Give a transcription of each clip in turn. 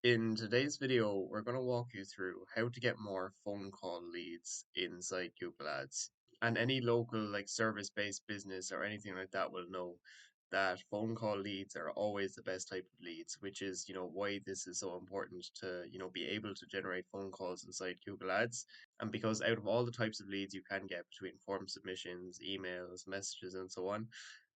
In today's video, we're going to walk you through how to get more phone call leads inside Google Ads. And any local service-based business or anything like that will know that phone call leads are always the best type of leads, which is, why this is so important to, be able to generate phone calls inside Google Ads. And because out of all the types of leads you can get between form submissions, emails, messages, and so on,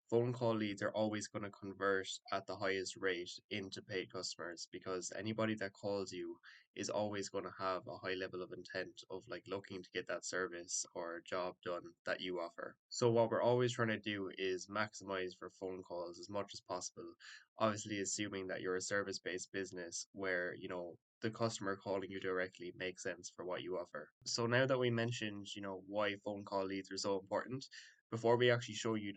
phone call leads are always going to convert at the highest rate into paid customers because anybody that calls you is always going to have a high level of intent of looking to get that service or job done that you offer. So what we're always trying to do is maximize for phone calls as much as possible. Obviously assuming that you're a service-based business where, the customer calling you directly makes sense for what you offer. So now that we mentioned, why phone call leads are so important, before we actually show you,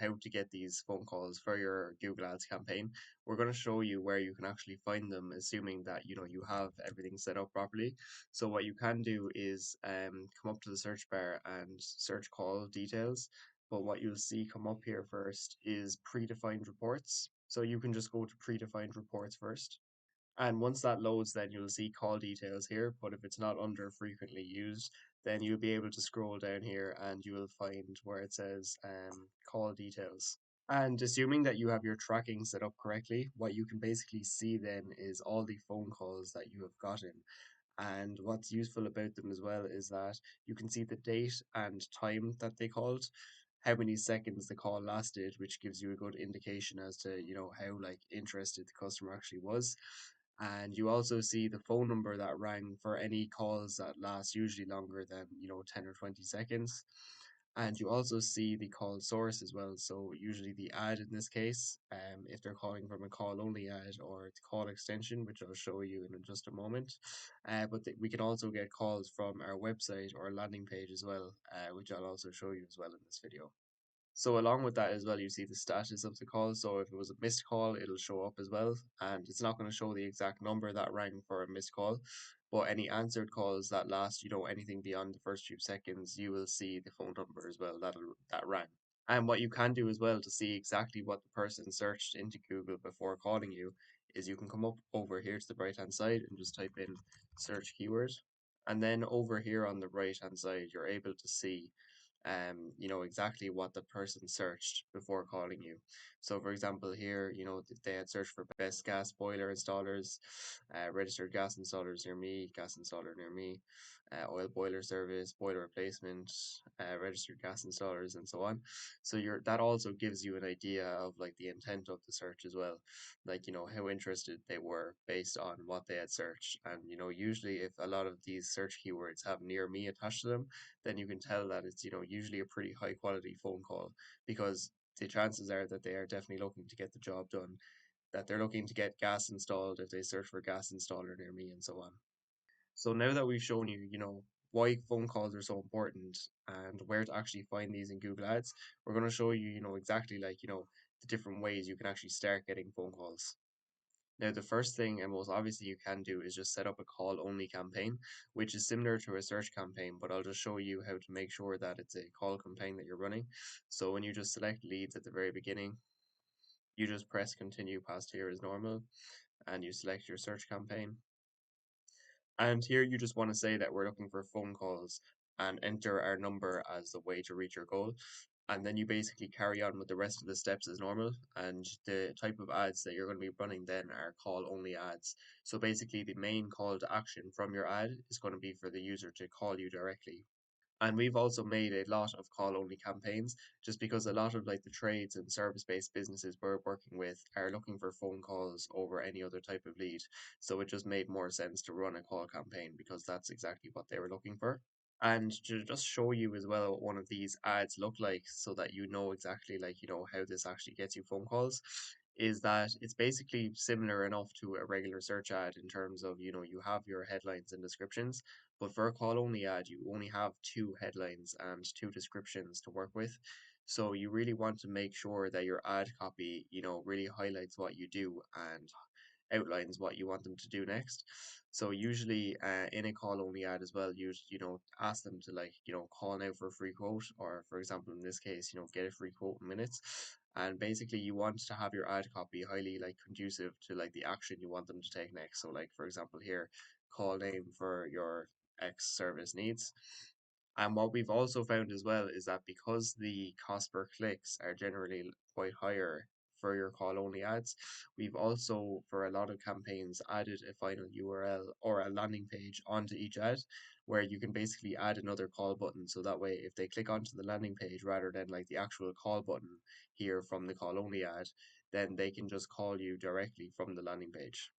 how to get these phone calls for your Google Ads campaign, we're going to show you where you can actually find them, assuming that, you have everything set up properly. So what you can do is come up to the search bar and search call details. But what you'll see come up here first is predefined reports. So you can just go to predefined reports first. And once that loads, then you'll see call details here. But if it's not under frequently used, then you'll be able to scroll down here and you will find where it says call details. And assuming that you have your tracking set up correctly, what you can basically see then is all the phone calls that you have gotten. And what's useful about them as well is that you can see the date and time that they called, how many seconds the call lasted, which gives you a good indication as to, how interested the customer actually was. And you also see the phone number that rang for any calls that last usually longer than, 10 or 20 seconds. And you also see the call source as well. So usually the ad in this case, if they're calling from a call only ad or the call extension, which I'll show you in just a moment. We can also get calls from our website or landing page as well, which I'll also show you as well in this video. So along with that as well, you see the status of the call. So if it was a missed call, it'll show up as well. And it's not going to show the exact number that rang for a missed call, but any answered calls that last, anything beyond the first few seconds, you will see the phone number as well that rang. And what you can do as well to see exactly what the person searched into Google before calling you is you can come up over here to the right hand side and just type in search keyword. And then over here on the right hand side, you're able to see exactly what the person searched before calling you. So for example here, they had searched for best gas boiler installers, registered gas installers near me, gas installer near me, oil boiler service, boiler replacement, registered gas installers, and so on. So that also gives you an idea of the intent of the search as well, how interested they were based on what they had searched. And usually if a lot of these search keywords have near me attached to them, then you can tell that it's usually a pretty high quality phone call, because the chances are that they are definitely looking to get the job done, that they're looking to get gas installed if they search for gas installer near me, and so on. So now that we've shown you, why phone calls are so important and where to actually find these in Google Ads, we're going to show you, exactly the different ways you can actually start getting phone calls. Now, the first thing and most obviously you can do is just set up a call only campaign, which is similar to a search campaign, but I'll just show you how to make sure that it's a call campaign that you're running. So when you just select leads at the very beginning, you just press continue past here as normal and you select your search campaign. And here you just want to say that we're looking for phone calls and enter our number as the way to reach your goal. And then you basically carry on with the rest of the steps as normal. And the type of ads that you're going to be running then are call only ads. So basically, the main call to action from your ad is going to be for the user to call you directly. And we've also made a lot of call only campaigns just because a lot of the trades and service based businesses we're working with are looking for phone calls over any other type of lead. So it just made more sense to run a call campaign because that's exactly what they were looking for. And to just show you as well what one of these ads look like so that you know exactly how this actually gets you phone calls, is that it's basically similar enough to a regular search ad in terms of you have your headlines and descriptions, but for a call only ad you only have two headlines and two descriptions to work with. So you really want to make sure that your ad copy really highlights what you do and outlines what you want them to do next. So usually in a call only ad as well, you ask them to call now for a free quote, or for example in this case, get a free quote in minutes. And basically you want to have your ad copy highly like conducive to like the action you want them to take next. So like for example here, call name for your X service needs. And what we've also found as well is that because the cost per clicks are generally quite higher for your call only ads, we've also, for a lot of campaigns, added a final URL or a landing page onto each ad where you can basically add another call button. So that way, if they click onto the landing page rather than like the actual call button here from the call only ad, then they can just call you directly from the landing page.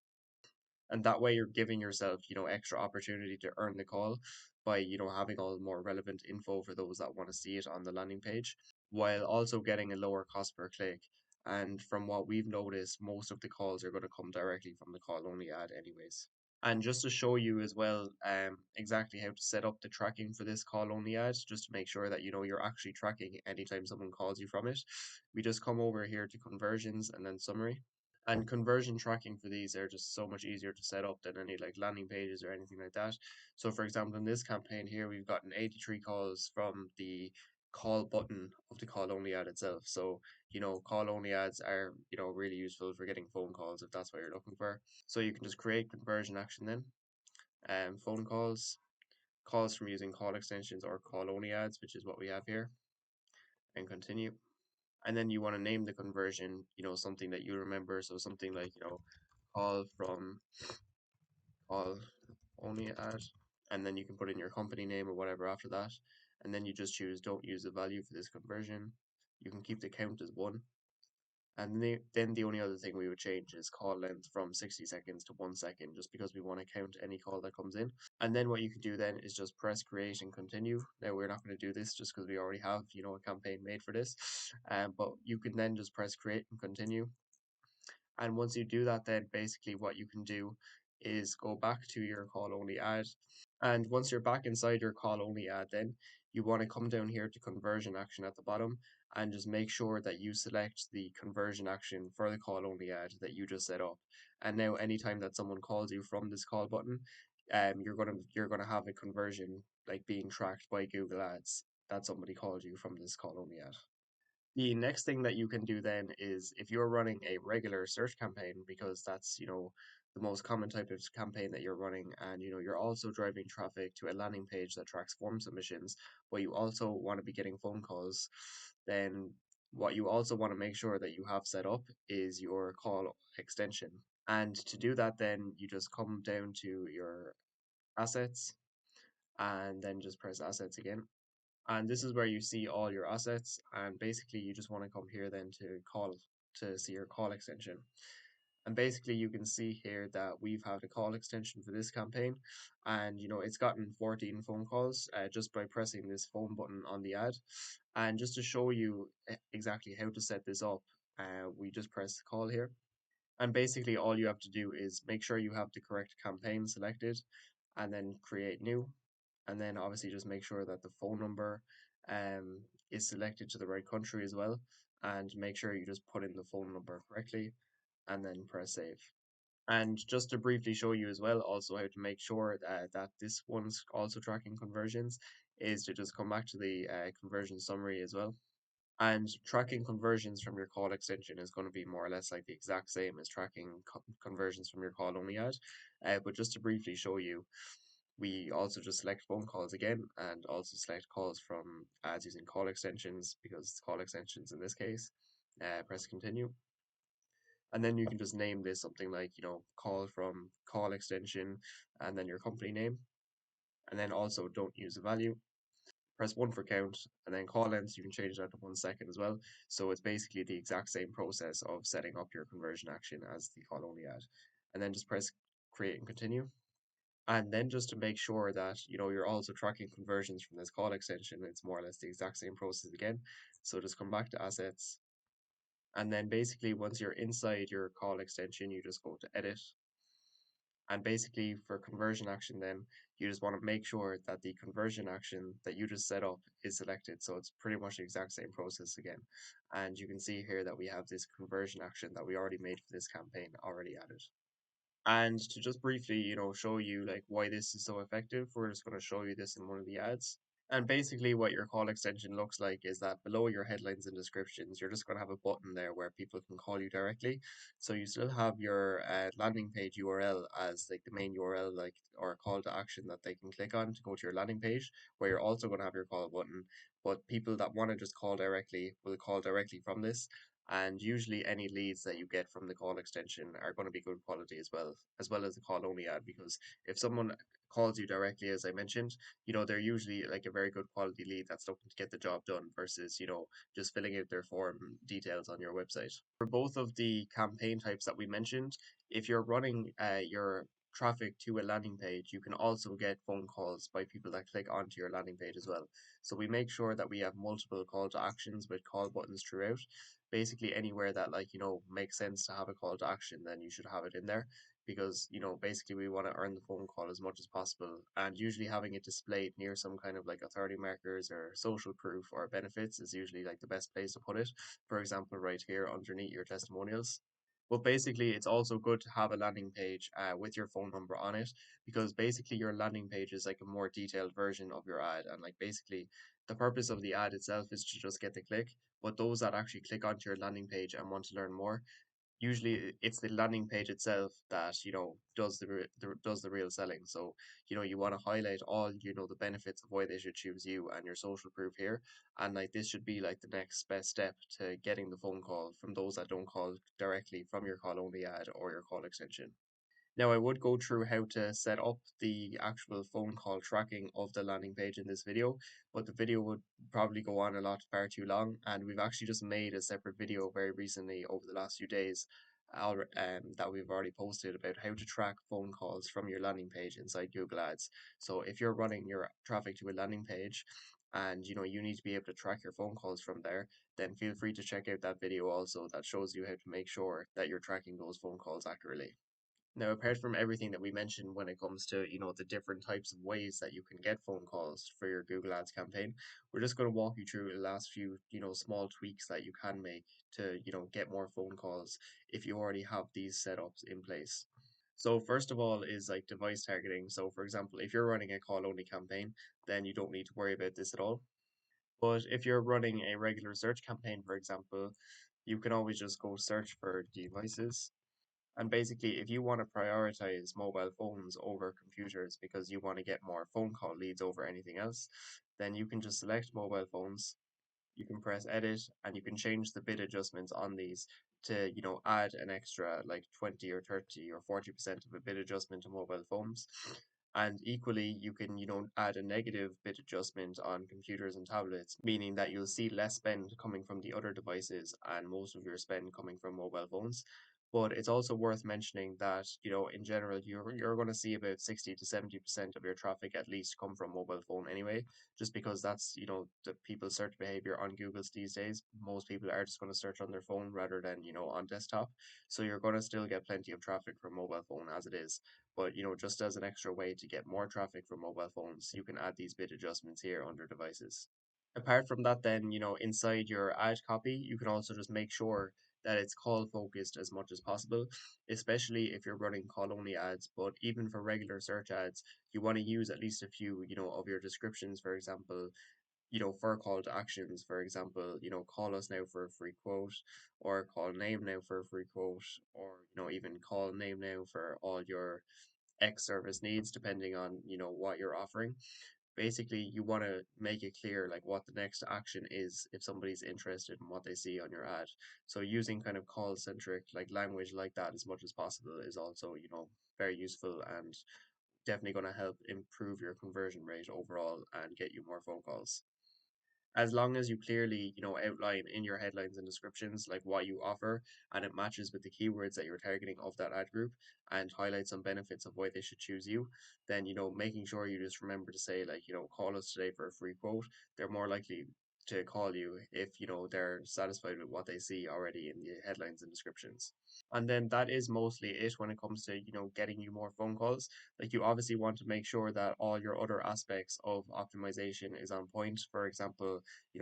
And that way you're giving yourself, extra opportunity to earn the call by, having all the more relevant info for those that want to see it on the landing page, while also getting a lower cost per click. And from what we've noticed, most of the calls are going to come directly from the call only ad anyways. And just to show you as well, exactly how to set up the tracking for this call only ad, just to make sure that you're actually tracking anytime someone calls you from it. We just come over here to conversions and then summary. And conversion tracking for these are just so much easier to set up than any like landing pages or anything like that. So for example, in this campaign here, we've gotten 83 calls from the call button of the call only ad itself. So, call only ads are, really useful for getting phone calls if that's what you're looking for. So you can just create conversion action then, phone calls, calls from using call extensions or call only ads, which is what we have here, and continue. And then you want to name the conversion, something that you remember. So something like, call from call only ad, and then you can put in your company name or whatever after that. And then you just choose don't use the value for this conversion. You can keep the count as 1. And then the only other thing we would change is call length from 60 seconds to 1 second, just because we want to count any call that comes in. And then what you can do then is just press create and continue. Now we're not going to do this just because we already have, a campaign made for this. But you can then just press create and continue. And once you do that, then basically what you can do is go back to your call only ad. And once you're back inside your call only ad, then you want to come down here to conversion action at the bottom and just make sure that you select the conversion action for the call only ad that you just set up. And now anytime that someone calls you from this call button, you're gonna have a conversion like being tracked by Google Ads that somebody called you from this call only ad. The next thing that you can do then is if you're running a regular search campaign, because that's, the most common type of campaign that you're running, and you're also driving traffic to a landing page that tracks form submissions, but you also want to be getting phone calls, then what you also want to make sure that you have set up is your call extension. And to do that, then you just come down to your assets and then just press assets again. And this is where you see all your assets, and basically you just want to come here then to call to see your call extension. And basically you can see here that we've had a call extension for this campaign, and it's gotten 14 phone calls just by pressing this phone button on the ad. And just to show you exactly how to set this up, we just press call here, and basically all you have to do is make sure you have the correct campaign selected and then create new, and then obviously just make sure that the phone number um, is selected to the right country as well, and make sure you just put in the phone number correctly and then press save. And just to briefly show you as well also how to make sure that this one's also tracking conversions is to just come back to the conversion summary as well. And tracking conversions from your call extension is going to be more or less like the exact same as tracking conversions from your call only ad. But just to briefly show you, we also just select phone calls again and also select calls from ads using call extensions, because it's call extensions in this case. Press continue. And then you can just name this something like, call from call extension and then your company name. And then also don't use a value. Press 1 for count, and then call length you can change that to 1 second as well. So it's basically the exact same process of setting up your conversion action as the call only ad. And then just press create and continue. And then just to make sure that you're also tracking conversions from this call extension, it's more or less the exact same process again. So just come back to assets, and then basically once you're inside your call extension, you just go to edit. And basically for conversion action, then you just want to make sure that the conversion action that you just set up is selected. So it's pretty much the exact same process again. And you can see here that we have this conversion action that we already made for this campaign already added. And to just briefly, show you like why this is so effective, we're just going to show you this in one of the ads. And basically, what your call extension looks like is that below your headlines and descriptions, you're just going to have a button there where people can call you directly. So you still have your landing page URL as like the main URL, like or a call to action that they can click on to go to your landing page, where you're also going to have your call button. But people that want to just call directly will call directly from this. And usually, any leads that you get from the call extension are going to be good quality as well as the call only ad. Because if someone calls you directly, as I mentioned, they're usually like a very good quality lead that's looking to get the job done versus, just filling out their form details on your website. For both of the campaign types that we mentioned, if you're running your traffic to a landing page, you can also get phone calls by people that click onto your landing page as well. So we make sure that we have multiple call to actions with call buttons throughout. Basically, anywhere that makes sense to have a call to action, then you should have it in there because basically we want to earn the phone call as much as possible, and usually having it displayed near some kind of like authority markers or social proof or benefits is usually like the best place to put it, for example right here underneath your testimonials. But basically it's also good to have a landing page with your phone number on it, because basically your landing page is like a more detailed version of your ad, and like basically the purpose of the ad itself is to just get the click, but those that actually click onto your landing page and want to learn more, usually it's the landing page itself that does the real selling. So you want to highlight all the benefits of why they should choose you and your social proof here, and like this should be like the next best step to getting the phone call from those that don't call directly from your call only ad or your call extension. Now, I would go through how to set up the actual phone call tracking of the landing page in this video, but the video would probably go on a lot far too long, and we've actually just made a separate video very recently over the last few days that we've already posted about how to track phone calls from your landing page inside Google Ads. So if you're running your traffic to a landing page and you need to be able to track your phone calls from there, then feel free to check out that video also that shows you how to make sure that you're tracking those phone calls accurately. Now, apart from everything that we mentioned when it comes to, the different types of ways that you can get phone calls for your Google Ads campaign, we're just going to walk you through the last few, small tweaks that you can make to, get more phone calls if you already have these setups in place. So first of all is like device targeting. So for example, if you're running a call only campaign, then you don't need to worry about this at all. But if you're running a regular search campaign, for example, you can always just go search for devices, and basically, if you want to prioritize mobile phones over computers because you want to get more phone call leads over anything else, then you can just select mobile phones. You can press edit and you can change the bid adjustments on these to, add an extra like 20 or 30 or 40% of a bid adjustment to mobile phones. And equally, you can, add a negative bid adjustment on computers and tablets, meaning that you'll see less spend coming from the other devices and most of your spend coming from mobile phones. But it's also worth mentioning that, in general, you're going to see about 60 to 70% of your traffic at least come from mobile phone anyway, just because that's, the people's search behavior on Google's these days. Most people are just going to search on their phone rather than, on desktop. So you're going to still get plenty of traffic from mobile phone as it is. But, just as an extra way to get more traffic from mobile phones, you can add these bid adjustments here under devices. Apart from that, then, inside your ad copy, you can also just make sure that it's call focused as much as possible, especially if you're running call only ads. But even for regular search ads, you want to use at least a few, of your descriptions, for example, for call to actions, for example, call us now for a free quote, or call name now for a free quote, or, even call name now for all your X service needs, depending on, what you're offering. Basically you want to make it clear like what the next action is if somebody's interested in what they see on your ad. So using kind of call centric like language like that as much as possible is also very useful and definitely going to help improve your conversion rate overall and get you more phone calls, as long as you clearly outline in your headlines and descriptions like what you offer, and it matches with the keywords that you're targeting of that ad group, and highlight some benefits of why they should choose you. Then making sure you just remember to say like call us today for a free quote. They're more likely to call you if they're satisfied with what they see already in the headlines and descriptions. And then that is mostly it when it comes to getting you more phone calls. Like you obviously want to make sure that all your other aspects of optimization is on point. For example,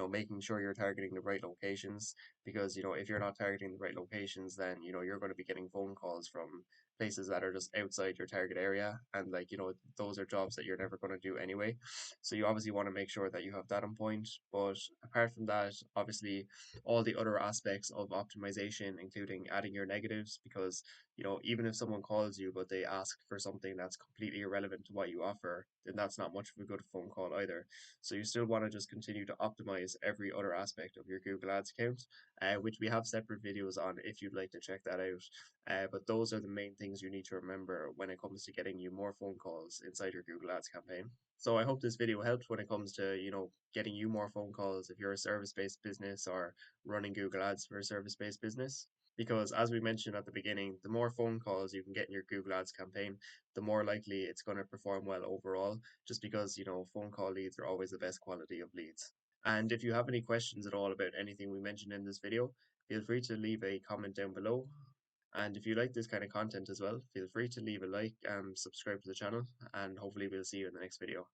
making sure you're targeting the right locations, because if you're not targeting the right locations, then you're going to be getting phone calls from places that are just outside your target area, and like those are jobs that you're never going to do anyway. So you obviously want to make sure that you have that on point. But apart from that, obviously all the other aspects of optimization, including adding your negatives, because even if someone calls you but they ask for something that's completely irrelevant to what you offer, then that's not much of a good phone call either. So you still want to just continue to optimize every other aspect of your Google Ads account, which we have separate videos on if you'd like to check that out. But those are the main things you need to remember when it comes to getting you more phone calls inside your Google Ads campaign. So I hope this video helped when it comes to, getting you more phone calls if you're a service-based business or running Google Ads for a service-based business. Because as we mentioned at the beginning, the more phone calls you can get in your Google Ads campaign, the more likely it's going to perform well overall, just because, phone call leads are always the best quality of leads. And if you have any questions at all about anything we mentioned in this video, feel free to leave a comment down below. And if you like this kind of content as well, feel free to leave a like and subscribe to the channel, and hopefully we'll see you in the next video.